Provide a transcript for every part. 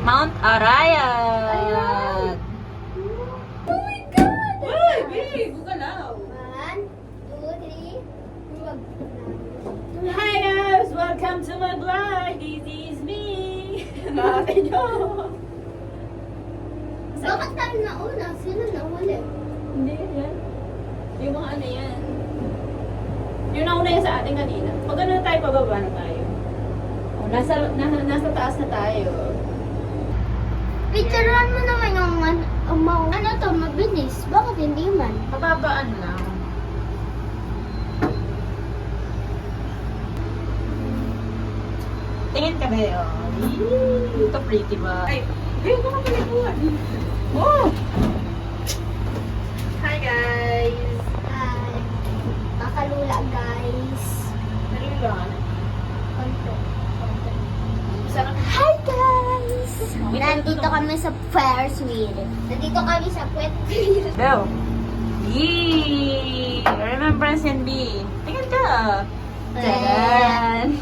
Mount Arayat. Oh my God! Uy, babe, bugalaw. 1, 2, 3. Hi guys, welcome to my vlog. This is me. Bakit nyo? Bakit tayo nauna? Sino nahuli? Hindi yan. Yung mga ano yan. Yung nauna yan sa ating kanina. Pag ano na tayo, pababa na tayo. Oh, nasa taas na tayo. Picturean mo naman yung ano to, mabilis. Bakit hindi man? Pababaan lang. Tingin ka ba yun? Ito pretty ba? Ay, ayun ka kapalikuan. Oh! Hi guys! Ay, makalula guys. Naluluan. Konto. Sarap. Hi guys! Nandito kami sa Ferris wheel. Nandito kami sa Puwet Wheel. Go! Yee! Remembrance yan, B. Tingin ka! Tadaan!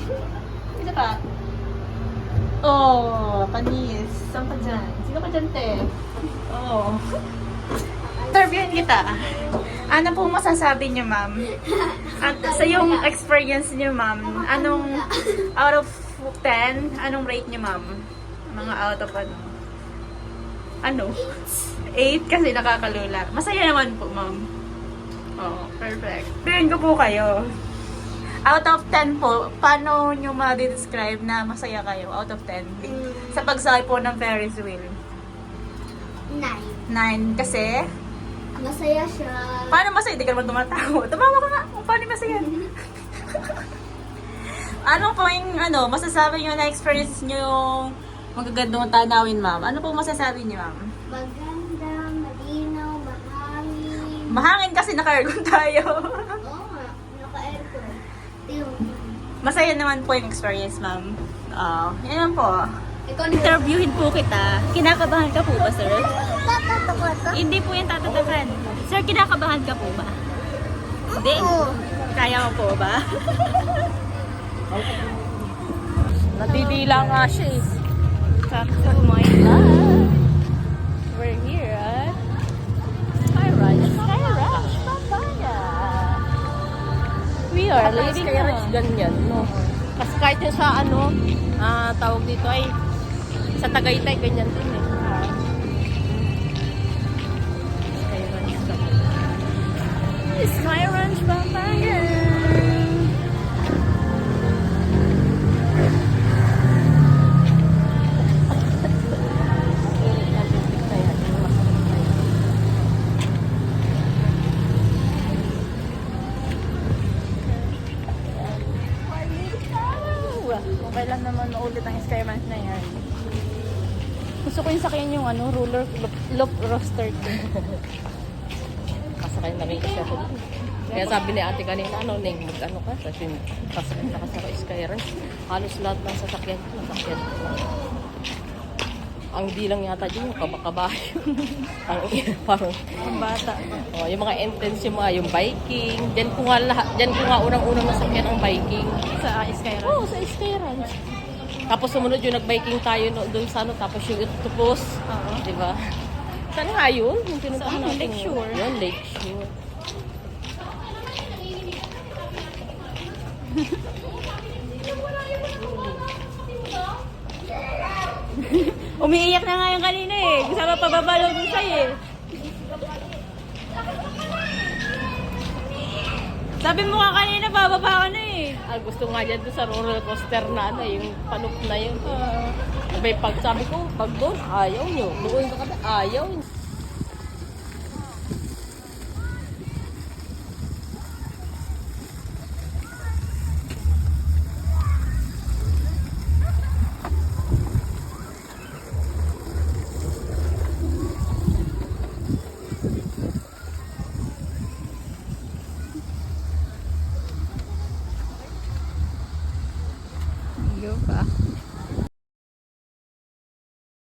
Isa pa. Oh, panis. Saan ka dyan? Sino ka dyan, te? Oh. Interviewin kita. Ano po masasabi niyo, ma'am? At sa yung experience niyo, ma'am, anong out of 10, anong rate niyo, ma'am? Mga out of ano? Ano? 8 kasi nakakalula. Masaya naman po, ma'am. Oh, perfect. Tingin ko po kayo. Out of 10 po, paano nyo ma-describe na masaya kayo out of 10? Sa pagsakay po ng Ferris wheel. 9. 9 kasi, Masaya siya. paano masaya? Hindi ka naman tumatawa. Tumawa ka nga. Paano masaya? Ano po yung masasabi nyo na experience nyo yung magagandang tanawin, ma'am? Ano po masasabi nyo, ma'am? Maganda, malinaw, mahangin. Mahangin kasi naka-aircon tayo. Oo nga, naka-aircon. Yung, Masaya naman po yung experience, ma'am. Yan lang po. ikaw Interviewin po kita. Kinakabahan ka po ba, sir? Tatato ko to? Hindi po yan tatatakan. Sir, kinakabahan ka po ba? Hindi. Kaya mo po ba? Nadidila nga siya eh. Come to my vlog. We're here at Sky Ranch, Papaya. We are living Kaya rin ganyan, no? Kasi kahit yung sa tawag dito ay sa Tagaytay, ganyan din eh. Sky Ranch, Papaya. Okay lang naman ulit ang Sky Ranch na yan. Gusto ko yung sakyan yung roller loop roster ko. Kasakay na rin siya. Kaya sabi ni ate kanina, Ning, mag-ano ka? Kasi kasakay na kasi ako Skyranch. Halos lahat ng sasakyan ko, nasakyan ko. Ang di lang yata dyan yung kabakabahay. Parang Ang bata. yung mga entrance yung biking. Diyan ko nga unang-unang nasakyan ang biking. Sa Sky Ranch. Oo, sa Skyranch. Tapos sumunod yung nag-biking tayo doon sa tapos yung itupos. Oo. Di ba? Saan nga yun? Yung pinuntahan Sa natin Lakeshore. Yun, Lakeshore. Umiiyak na nga yung kanina eh. Gusto pa pababalo dun sa'yo eh. Sabi mo nga kanina, bababa ka na eh. Gusto nga dyan doon sa roller coaster na yung panup na yun. May pag sabi ko, pag doon, ayaw nyo. Doon ka kami, ayaw.